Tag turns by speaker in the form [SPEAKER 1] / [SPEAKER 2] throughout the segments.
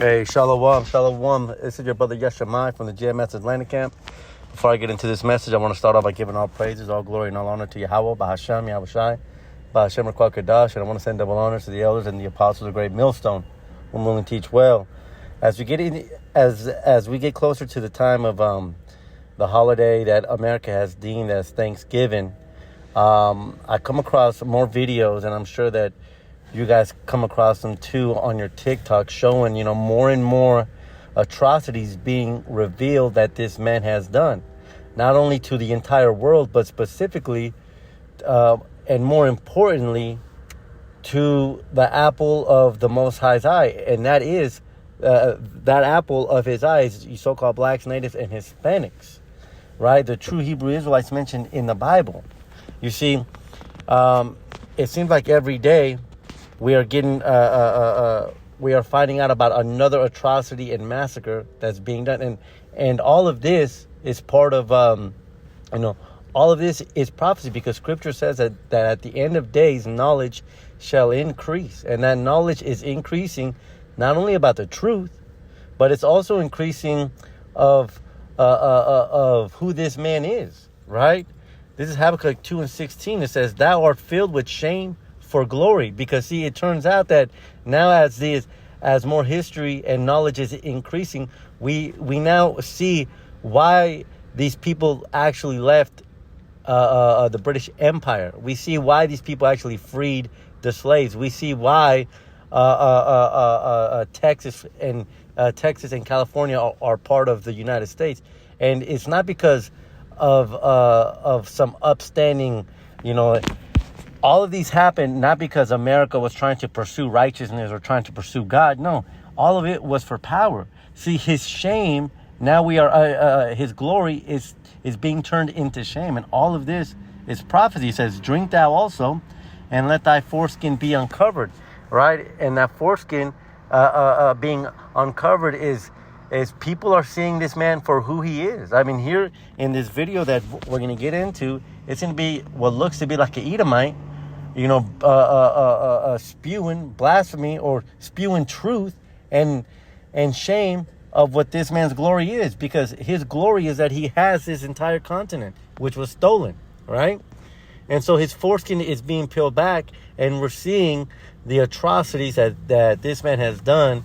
[SPEAKER 1] Hey, Shalom, Shalom. This is your brother Yeshamai from the GMS Atlanta camp. Before I get into this message, I want to start off by giving all praises, all glory, and all honor to Yahweh, Bahasham, Yahushai, Bahashem Rekwah Kadash, and I want to send double honors to the elders and the apostles of Great Millstone, who will and teach well. As we get closer to the time of the holiday that America has deemed as Thanksgiving, I come across more videos, and I'm sure that you guys come across them too on your TikTok, showing, more and more atrocities being revealed that this man has done, not only to the entire world, but specifically, and more importantly, to the apple of the Most High's eye, and that is that apple of his eyes, you so-called blacks, natives, and Hispanics, right? The true Hebrew Israelites mentioned in the Bible. You see, it seems like every day we are getting, we are finding out about another atrocity and massacre that's being done, and all of this is part of, all of this is prophecy, because Scripture says that at the end of days, knowledge shall increase, and that knowledge is increasing not only about the truth, but it's also increasing of who this man is, right? This is Habakkuk 2:16. It says, "Thou art filled with shame for glory," because see, it turns out that now as more history and knowledge is increasing, we now see why these people actually left the British Empire. We see why these people actually freed the slaves. We see why Texas and California are part of the United States, and it's not because of some upstanding, all of these happened not because America was trying to pursue righteousness or trying to pursue God. No, all of it was for power. See, his shame, now his glory is being turned into shame. And all of this is prophecy. It says, "Drink thou also, and let thy foreskin be uncovered," right? And that foreskin being uncovered is people are seeing this man for who he is. I mean, here in this video that we're going to get into, it's going to be what looks to be like an Edomite, spewing blasphemy or spewing truth and shame of what this man's glory is, because his glory is that he has this entire continent, which was stolen, right? And so his foreskin is being peeled back, and we're seeing the atrocities that this man has done,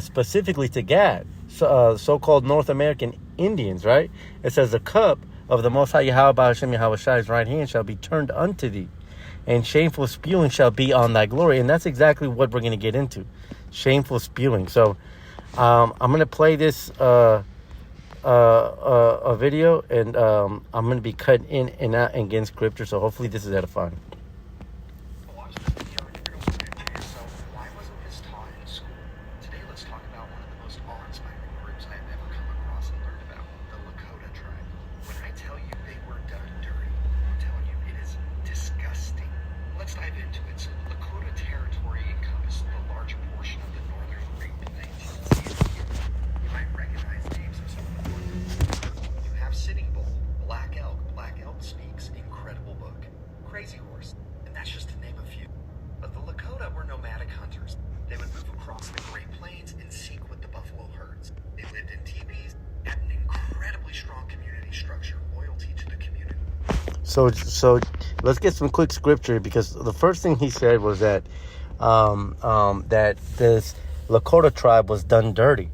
[SPEAKER 1] specifically to Gad, so-called North American Indians, right? It says, "The cup of the Most High Yahweh Bahashem Yahushai's right hand shall be turned unto thee, and shameful spewing shall be on thy glory." And that's exactly what we're going to get into, shameful spewing. So I'm going to play this a video, and I'm going to be cutting in and out against Scripture, so hopefully this is edifying.
[SPEAKER 2] Crazy Horse, and that's just to name a few. But the Lakota were nomadic hunters. They would move across the Great Plains and seek with the buffalo herds. They lived in teepees, had an incredibly strong community structure, loyalty to the community.
[SPEAKER 1] So let's get some quick scripture, because the first thing he said was that that this Lakota tribe was done dirty.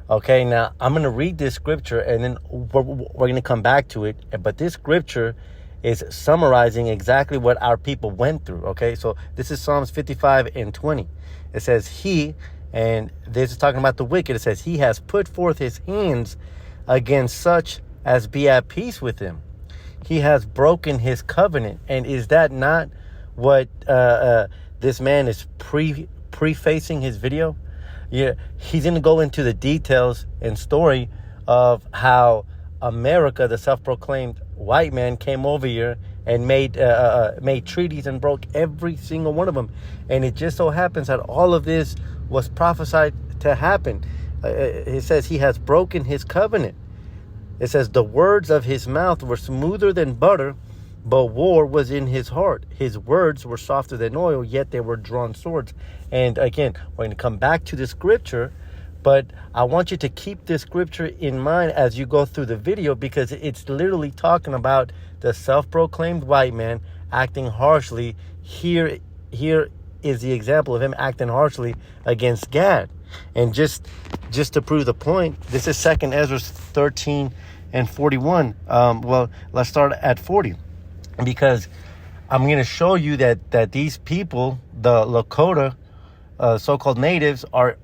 [SPEAKER 1] Okay, now I'm going to read this scripture, and then we're going to come back to it. But this scripture is summarizing exactly what our people went through. Okay, so this is Psalms 55:20. It says, "He," and this is talking about the wicked. It says, "He has put forth his hands against such as be at peace with him. He has broken his covenant." And is that not what this man is prefacing his video? Yeah, he's going to go into the details and story of how America, the self-proclaimed white man, came over here and made treaties and broke every single one of them. And it just so happens that all of this was prophesied to happen. It says he has broken his covenant. It says the words of his mouth were smoother than butter, but war was in his heart. His words were softer than oil, yet they were drawn swords. And again, we're going to come back to the scripture, But I want you to keep this scripture in mind as you go through the video, because it's literally talking about the self-proclaimed white man acting harshly. Here is the example of him acting harshly against Gad. And just to prove the point, this is 2nd Ezra 13 and 41. Well, let's start at 40, because I'm going to show you that these people, the Lakota, so-called natives, are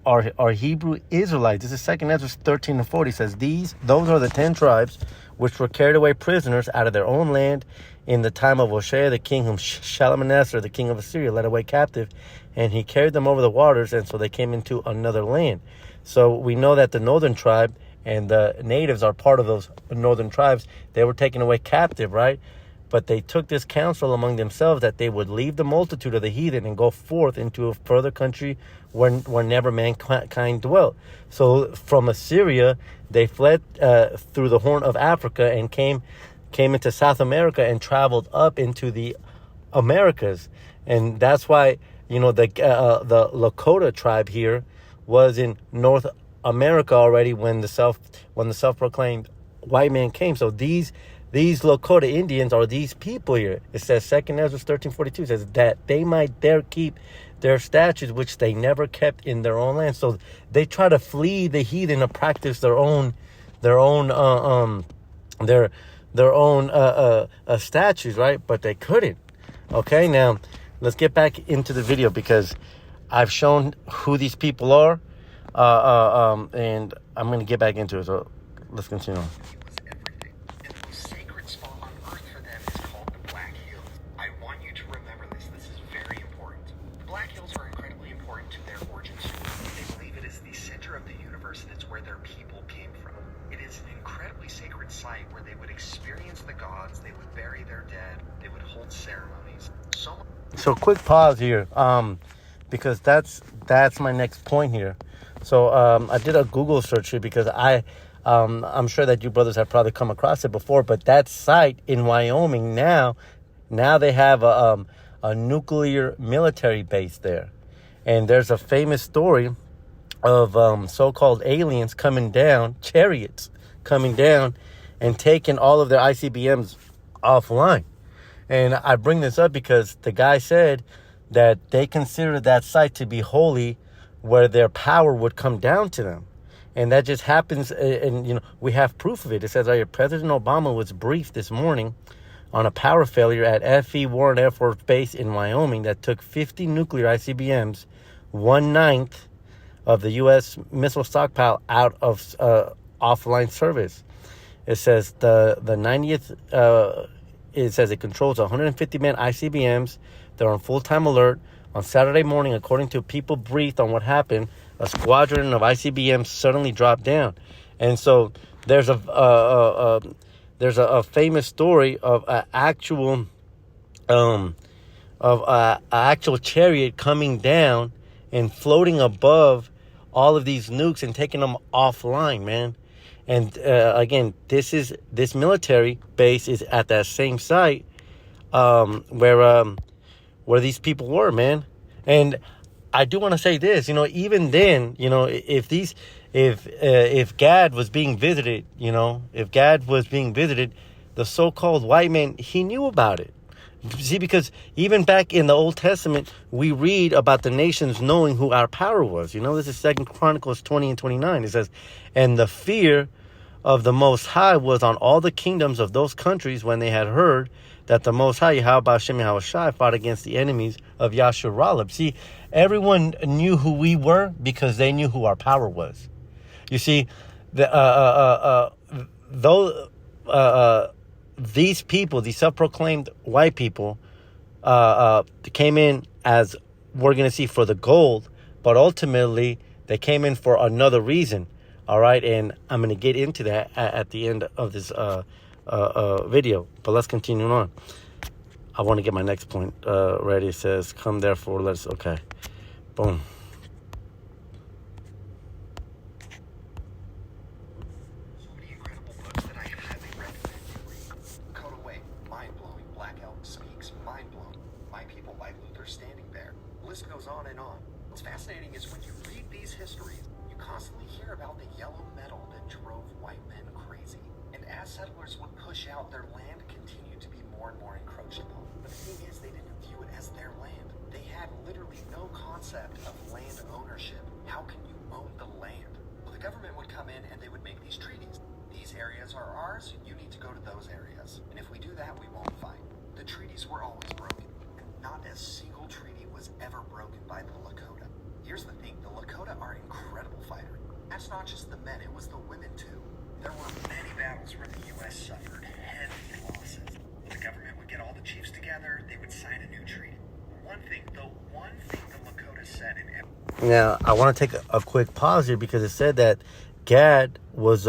[SPEAKER 1] Hebrew Israelites. This is 2nd Ezra 13 and 40. It says, those are the 10 tribes which were carried away prisoners out of their own land in the time of Hoshea the king, whom Shalmaneser the king of Assyria led away captive, and he carried them over the waters, and so they came into another land. So we know that the northern tribe and the natives are part of those northern tribes. They were taken away captive, right? But they took this counsel among themselves that they would leave the multitude of the heathen and go forth into a further country where never mankind dwelt. So from Assyria, they fled through the Horn of Africa and came into South America and traveled up into the Americas. And that's why, you know, the Lakota tribe here was in North America already when the self-proclaimed white man came. So these Lakota Indians are these people here. It says 2nd Ezra 13:42 says that they might there keep their statutes which they never kept in their own land. So they try to flee the heathen to practice their own statutes, right? But they couldn't. Okay, now let's get back into the video, because I've shown who these people are, and I'm going to get back into it. So let's continue on.
[SPEAKER 2] Where they would experience the gods, they would bury their dead, they would hold ceremonies.
[SPEAKER 1] So quick pause here, because that's my next point here. So I did a Google search here because I'm sure that you brothers have probably come across it before, but that site in Wyoming now they have a nuclear military base there, and there's a famous story of so-called aliens coming down, chariots coming down and taking all of their ICBMs offline. And I bring this up because the guy said that they consider that site to be holy, where their power would come down to them. And that just happens, and you know, we have proof of it. It says right here, President Obama was briefed this morning on a power failure at F.E. Warren Air Force Base in Wyoming that took 50 nuclear ICBMs, 1/9 of the U.S. missile stockpile, out of offline service. It says the 90th, it says it controls 150 man ICBMs. They're on full-time alert. On Saturday morning, according to people briefed on what happened, a squadron of ICBMs suddenly dropped down. And so there's a famous story of an actual chariot coming down and floating above all of these nukes and taking them offline, man. And again, this military base is at that same site where these people were, man. And I do want to say this, you know, even then, you know, if Gad was being visited, the so-called white man, he knew about it. See, because even back in the Old Testament, we read about the nations knowing who our power was. You know, this is 2 Chronicles 20 and 29. It says, and the fear of the Most High was on all the kingdoms of those countries when they had heard that the Most High, Yahweh Hashem Yahweh Shai, fought against the enemies of Yasharalab. See, everyone knew who we were because they knew who our power was. You see, these people, these self-proclaimed white people, came in, as we're going to see, for the gold, but ultimately they came in for another reason. All right, and I'm going to get into that at the end of this video, but let's continue on. I want to get my next point ready. It says, come therefore, let's, okay, boom.
[SPEAKER 2] So many incredible books that I highly recommend you read. Lakota Way, mind-blowing. Black Elk Speaks, mind-blowing. My People by Luther Standing Bear. The list goes on and on. What's fascinating is when you read these histories, you constantly settlers would push out, their land continued to be more and more encroached upon. But the thing is, they didn't view it as their land. They had literally no concept of land ownership. How can you own the land? Well, the government would come in and they would make these treaties. These areas are ours, you need to go to those areas. And if we do that, we won't fight. The treaties were always broken, and not a single treaty was ever broken by the Lakota. Here's the thing, the Lakota are incredible fighters. That's not just the men, it was the women too. There were many battles where the U.S. suffered heavy losses. The government would get all the chiefs together, they would sign a new treaty. One thing the Lakota said in every...
[SPEAKER 1] Now, I want to take a quick pause here because it said that Gad was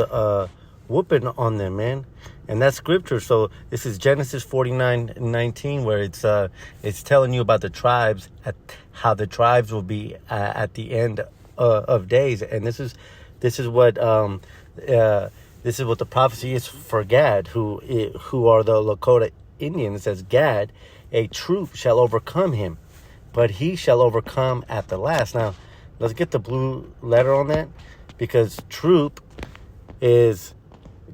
[SPEAKER 1] whooping on them, man. And that's scripture. So this is Genesis 49:19, where it's telling you about the tribes, how the tribes will be at the end of days. And this is what the prophecy is for Gad, who are the Lakota Indians. It says, Gad, a troop shall overcome him, but he shall overcome at the last. Now, let's get the blue letter on that, because troop is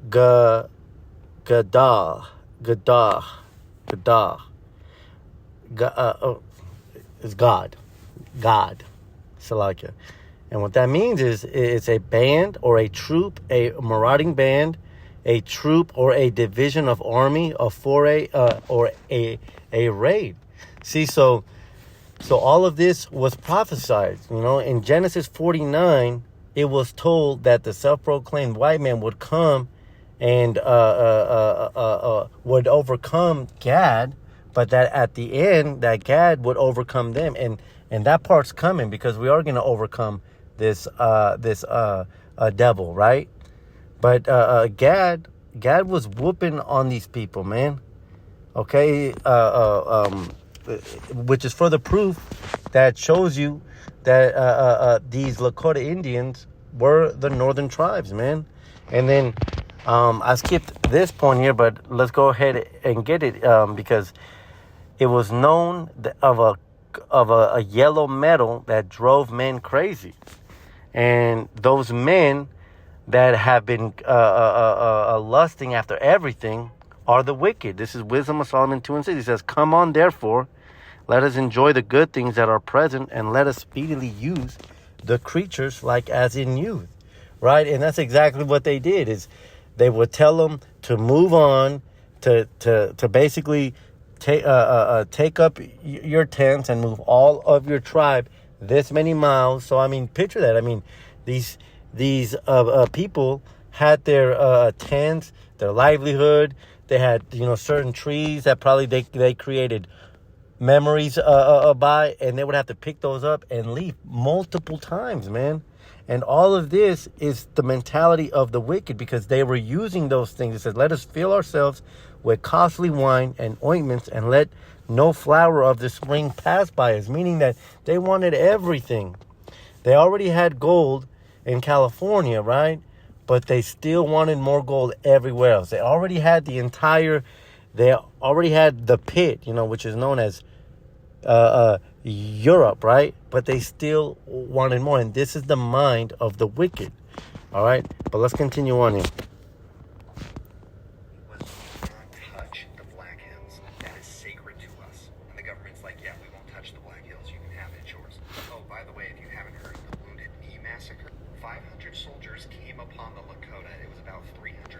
[SPEAKER 1] Gadah, is God, Salakia. And what that means is it's a band or a troop, a marauding band, a troop or a division of army, a foray, or a raid. See, so all of this was prophesied. In Genesis 49, it was told that the self-proclaimed white man would come and would overcome Gad, but that at the end, that Gad would overcome them. And that part's coming, because we are going to overcome this devil, right? But Gad was whooping on these people, man. Okay, which is further proof that shows you that these Lakota Indians were the northern tribes, man. And then I skipped this point here, but let's go ahead and get it, because it was known of a yellow metal that drove men crazy. And those men that have been lusting after everything are the wicked. This is Wisdom of Solomon 2:6. He says, come on, therefore, let us enjoy the good things that are present, and let us speedily use the creatures like as in youth. Right? And that's exactly what they did, is they would tell them to move on, to basically take up your tents and move all of your tribe this many miles. So, I mean, picture that. I mean, these people had their tents, their livelihood. They had, certain trees that probably they created memories by, and they would have to pick those up and leave multiple times, man. And all of this is the mentality of the wicked, because they were using those things. It says, let us fill ourselves with costly wine and ointments, and let no flower of the spring pass by us. Meaning that they wanted everything. They already had gold in California, right? But they still wanted more gold everywhere else. They already had the pit, which is known as Europe, right? But they still wanted more. And this is the mind of the wicked. All right? But let's continue on here.
[SPEAKER 2] Was not touch the Black Hills. That is sacred to us. And the government's like, yeah, we won't touch the Black Hills. You can have it, it's yours. Oh, by the way, if you haven't heard, the Wounded Knee Massacre, 500 soldiers came upon the Lakota. It was about 350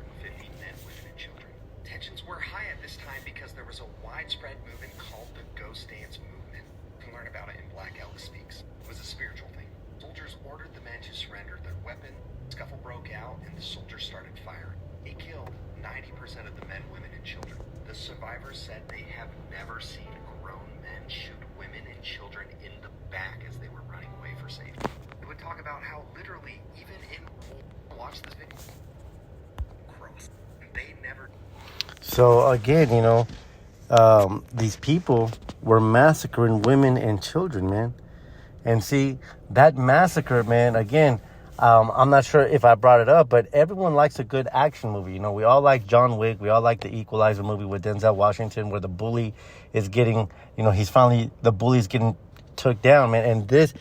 [SPEAKER 2] men, women, and children. Tensions were high at this time because there was a widespread movement called the Ghost Dance Movement. You can learn about it in Black Elk Speaks. It was a spiritual thing. Soldiers ordered the men to surrender their weapon. Scuffle broke out, and the soldiers started firing. They killed 90% of the men, women, and children. The survivors said they have never seen grown men shoot women and children in the back as they were running away for safety. They would talk about how literally, even in watch this video, cross. They never.
[SPEAKER 1] So again, these people were massacring women and children, man. And see, that massacre, man, again, I'm not sure if I brought it up, but everyone likes a good action movie. We all like John Wick. We all like the Equalizer movie with Denzel Washington, where the bully is getting, the bully's getting took down, man. And this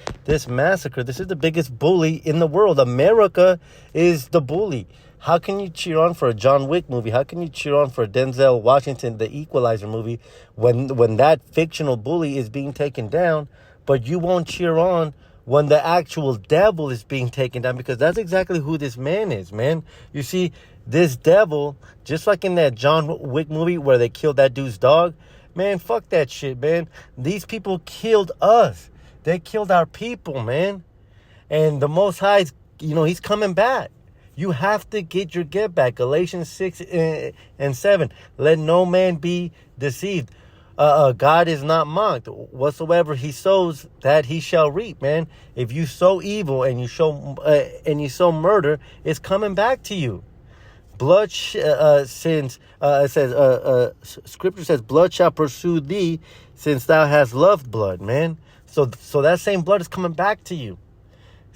[SPEAKER 1] massacre, this is the biggest bully in the world. America is the bully. How can you cheer on for a John Wick movie? How can you cheer on for a Denzel Washington, The Equalizer movie, when that fictional bully is being taken down, but you won't cheer on when the actual devil is being taken down? Because that's exactly who this man is, man. You see, this devil, just like in that John Wick movie where they killed that dude's dog, man, fuck that shit, man. These people killed us. They killed our people, man. And the Most High, he's coming back. You have to get your get back. Galatians 6 and 7. Let no man be deceived. God is not mocked. Whatsoever he sows, that he shall reap, man. If you sow evil and you sow murder, it's coming back to you. Blood sins. It says, Scripture says, blood shall pursue thee, since thou hast loved blood, man. So that same blood is coming back to you.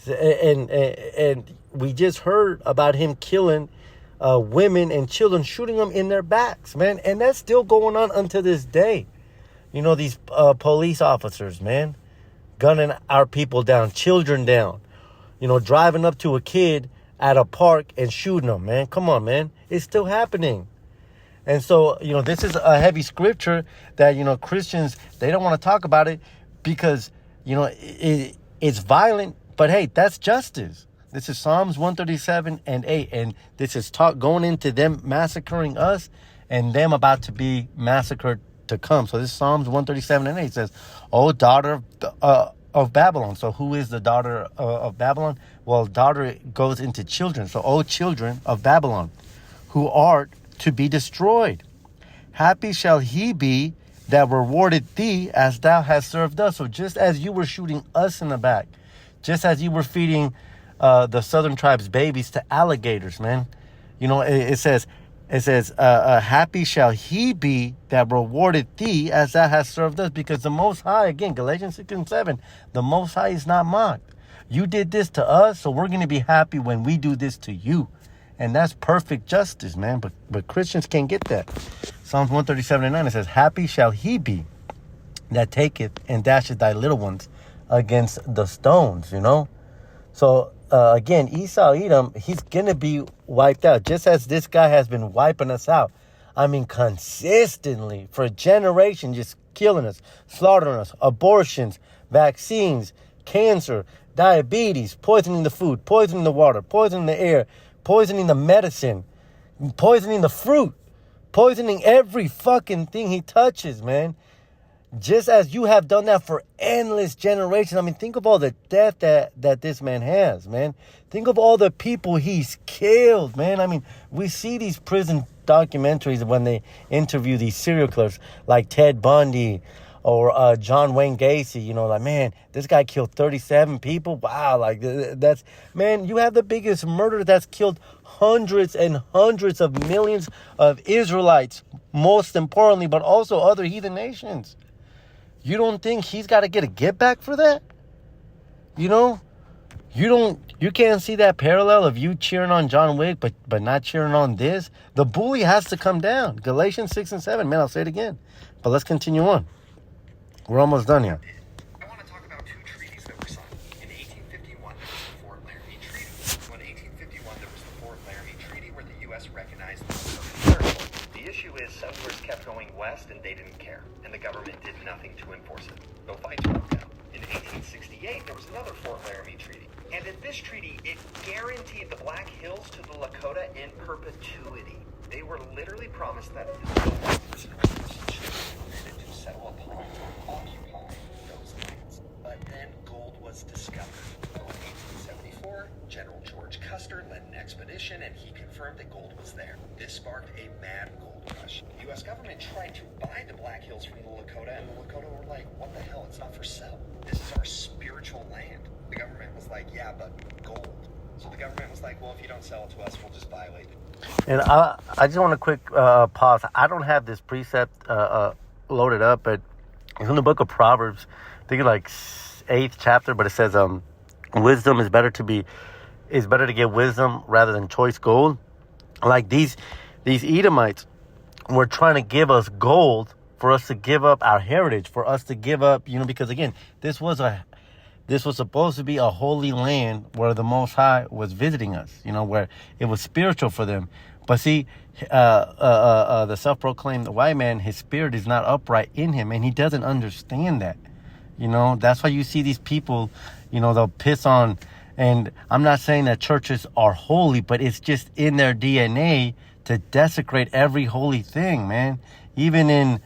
[SPEAKER 1] And we just heard about him killing women and children, shooting them in their backs, man. And that's still going on until this day. These police officers, man, gunning our people down, children down, driving up to a kid at a park and shooting them, man. Come on, man. It's still happening. And so, this is a heavy scripture that, Christians, they don't want to talk about it because, it's violent. But hey, that's justice. This is Psalms 137 and 8. And this is going into them massacring us and them about to be massacred to come. So this is Psalms 137 and 8. It says, "O daughter of Babylon." So who is the daughter of Babylon? Well, daughter goes into children. So, "O children of Babylon, who art to be destroyed. Happy shall he be that rewarded thee as thou hast served us." So just as you were shooting us in the back, just as you were feeding the Southern tribes babies to alligators, man. It says, happy shall he be that rewarded thee as thou hast served us. Because the Most High, again, Galatians 6 and 7, the Most High is not mocked. You did this to us, so we're going to be happy when we do this to you. And that's perfect justice, man. But Christians can't get that. Psalms 137 and 9, it says, happy shall he be that taketh and dasheth thy little ones against the stones, So, again, Esau, Edom, he's going to be wiped out. Just as this guy has been wiping us out. I mean, consistently for generations, just killing us, slaughtering us, abortions, vaccines, cancer, diabetes, poisoning the food, poisoning the water, poisoning the air, poisoning the medicine, poisoning the fruit, poisoning every fucking thing he touches, man. Just as you have done that for endless generations. I mean, think of all the death that this man has, man. Think of all the people he's killed, man. I mean, we see these prison documentaries when they interview these serial killers like Ted Bundy or John Wayne Gacy. Like, man, this guy killed 37 people. Wow, like that's, man, you have the biggest murder that's killed hundreds and hundreds of millions of Israelites, most importantly, but also other heathen nations. You don't think he's got to get a get back for that? You can't see that parallel of you cheering on John Wick, but not cheering on this. The bully has to come down. Galatians 6 and 7. Man, I'll say it again. But let's continue on. We're almost done here.
[SPEAKER 2] I want to talk about two treaties that were signed. In 1851, there was the Fort Laramie Treaty. In 1851, there was the Fort Laramie Treaty where the U.S. recognized the territory. The issue is settlers kept going west and they didn't care, and the government did nothing to enforce it. No fights broke out. In 1868, there was another Fort Laramie Treaty. And in this treaty, it guaranteed the Black Hills to the Lakota in perpetuity. They were literally promised that no person or person should be permitted to settle upon or occupy those lands. But then gold was discovered. So in 1874, General George Custer led an expedition and he confirmed that gold was there. This sparked a mad gold rush. The U.S. government tried to buy the Black Hills from the Lakota, and the Lakota were like, what the hell, it's not for sale. This is our spiritual land. The government was like, yeah, but gold. So the government was like, well, if you don't sell it to us, we'll just violate it.
[SPEAKER 1] And I just want a quick pause. I don't have this precept loaded up, but it's in the book of Proverbs. I think it's like 8th chapter, but it says wisdom is better to get wisdom rather than choice gold. Like these Edomites were trying to give us gold for us to give up our heritage, for us to give up, because again, this was a this was supposed to be a holy land where the Most High was visiting us, where it was spiritual for them. But see, the self-proclaimed white man, his spirit is not upright in him, and he doesn't understand that. That's why you see these people, they'll piss on, and I'm not saying that churches are holy, but it's just in their DNA to desecrate every holy thing, man. Even in,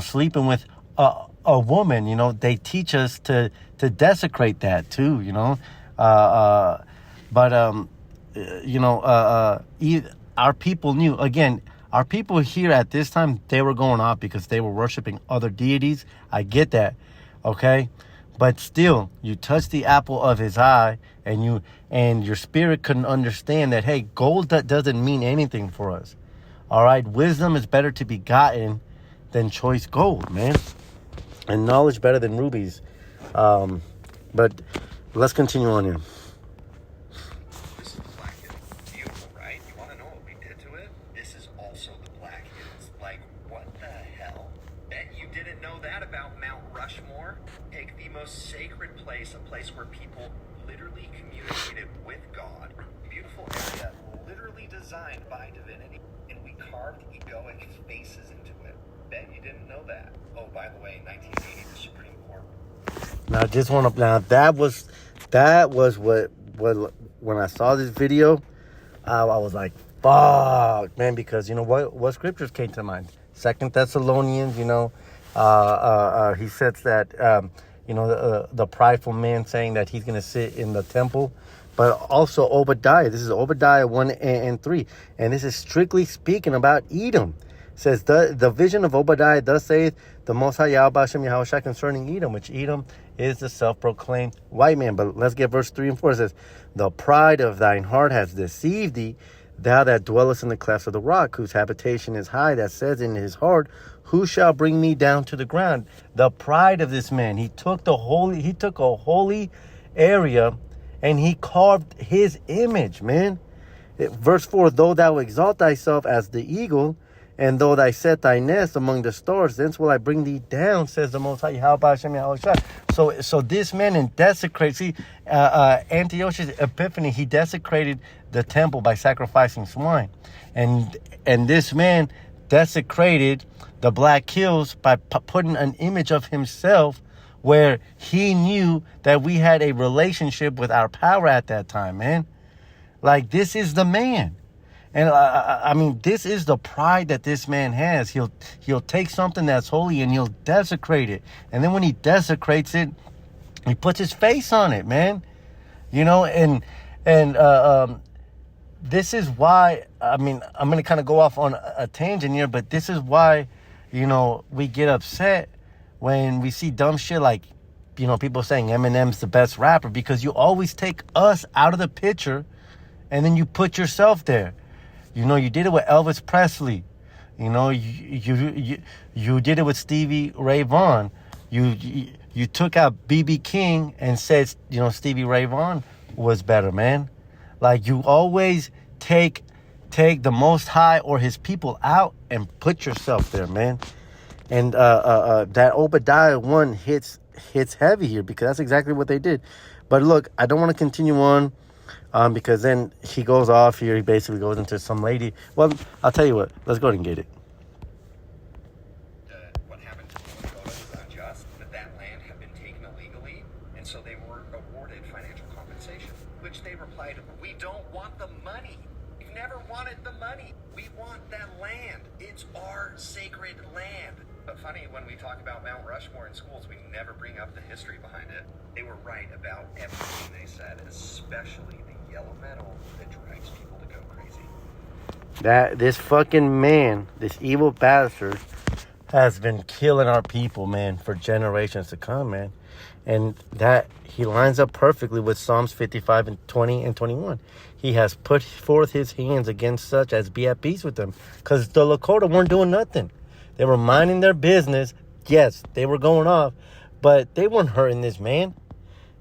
[SPEAKER 1] sleeping with a woman, they teach us to desecrate that too, our people knew. Again, our people here at this time, they were going off because they were worshiping other deities. I get that, okay? But still, you touch the apple of his eye, and your spirit couldn't understand that, hey, gold doesn't mean anything for us. All right? Wisdom is better to be gotten than choice gold, man. And knowledge better than rubies. But let's continue on here.
[SPEAKER 2] This is the Black Hills. Beautiful, right? You want to know what we did to it? This is also the Black Hills. Like, what the hell? Bet you didn't know that about Mount Rushmore? Take the most sacred place, a place where people literally communicated with God. Beautiful area, literally designed by divinity. And we carved egoic faces into it. Bet you didn't know that. Oh, by the way, 1980, the Supreme Court.
[SPEAKER 1] Now, that was what when I saw this video, I was like, fuck, man, because what scriptures came to mind? 2 Thessalonians, he says that, the prideful man saying that he's going to sit in the temple, but also Obadiah. This is Obadiah 1 and 3, and this is strictly speaking about Edom. It says, the vision of Obadiah, thus saith the Most High Yahweh Hashem Yahushua concerning Edom, which Edom is the self-proclaimed white man. But let's get verse 3 and 4. It says, the pride of thine heart has deceived thee, thou that dwellest in the clefts of the rock, whose habitation is high, that says in his heart, who shall bring me down to the ground? The pride of this man. He took a holy area and he carved his image, man. Verse 4, though thou exalt thyself as the eagle, and though thy set thy nest among the stars, thence will I bring thee down, says the Most High Yahweh Hashem Yahushua. So this man Antiochus Epiphanes, he desecrated the temple by sacrificing swine, and this man desecrated the Black Hills by putting an image of himself where he knew that we had a relationship with our power at that time, man. Like, this is the man. And I mean, this is the pride that this man has. He'll take something that's holy and he'll desecrate it. And then when he desecrates it, he puts his face on it, man. And this is why, I mean, I'm going to kind of go off on a tangent here, but this is why, we get upset when we see dumb shit like, people saying Eminem's the best rapper, because you always take us out of the picture and then you put yourself there. You did it with Elvis Presley. You did it with Stevie Ray Vaughan. You took out B.B. King and said, Stevie Ray Vaughan was better, man. Like, you always take the Most High or his people out and put yourself there, man. And that Obadiah 1 hits heavy here, because that's exactly what they did. But look, I don't want to continue on. Because then he goes off here. He basically goes into some lady. Well, I'll tell you what. Let's go ahead and get it.
[SPEAKER 2] What happened to the Lakota was unjust, that land had been taken illegally, and so they were awarded financial compensation, which they replied, we don't want the money. We've never wanted the money. We want that land. It's our sacred land. But funny, when we talk about Mount Rushmore in schools, we never bring up the history behind it. They were right about everything they said, especially the yellow metal that drives people to go crazy.
[SPEAKER 1] This fucking man, this evil bastard, has been killing our people, man, for generations to come, man. And that he lines up perfectly with Psalms 55 and 20 and 21. He has put forth his hands against such as be at peace with them. Because the Lakota weren't doing nothing. They were minding their business. Yes, they were going off, but they weren't hurting this man.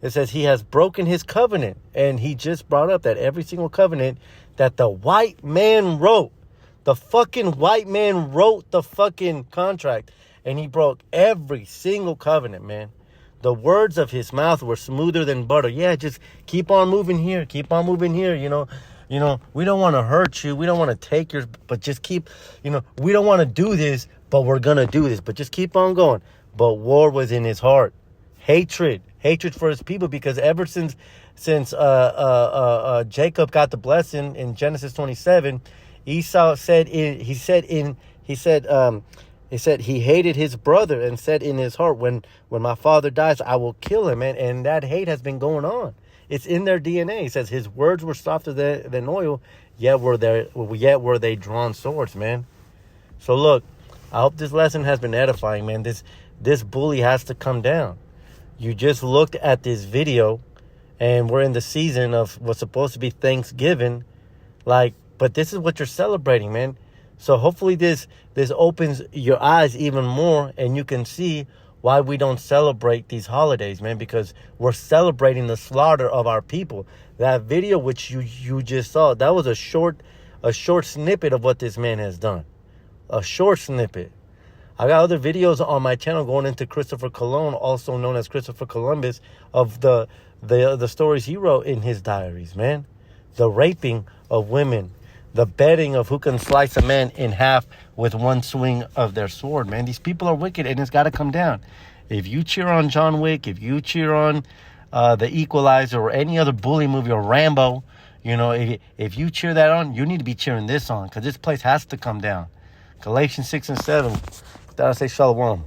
[SPEAKER 1] It says he has broken his covenant. And he just brought up that every single covenant that the white man wrote. The fucking white man wrote the fucking contract. And he broke every single covenant, man. The words of his mouth were smoother than butter. Yeah, just keep on moving here. Keep on moving here. You know, we don't want to hurt you. We don't want to take yours, but just keep, we don't want to do this, but we're going to do this. But just keep on going. But war was in his heart. Hatred for his people, because ever since Jacob got the blessing in Genesis 27, Esau said he hated his brother and said in his heart, when my father dies, I will kill him. And that hate has been going on. It's in their DNA. He says his words were softer than oil, yet were they drawn swords, man. So look, I hope this lesson has been edifying, man. This bully has to come down. You just looked at this video, and we're in the season of what's supposed to be Thanksgiving, but this is what you're celebrating, man. So hopefully this opens your eyes even more, and you can see why we don't celebrate these holidays, man, because we're celebrating the slaughter of our people. That video which you just saw, that was a short snippet of what this man has done. A short snippet. I got other videos on my channel going into Christopher Colon, also known as Christopher Columbus, of the stories he wrote in his diaries, man. The raping of women, the betting of who can slice a man in half with one swing of their sword, man. These people are wicked, and it's got to come down. If you cheer on John Wick, if you cheer on The Equalizer or any other bully movie or Rambo, if you cheer that on, you need to be cheering this on, because this place has to come down. Galatians 6 and 7. That I say shalom.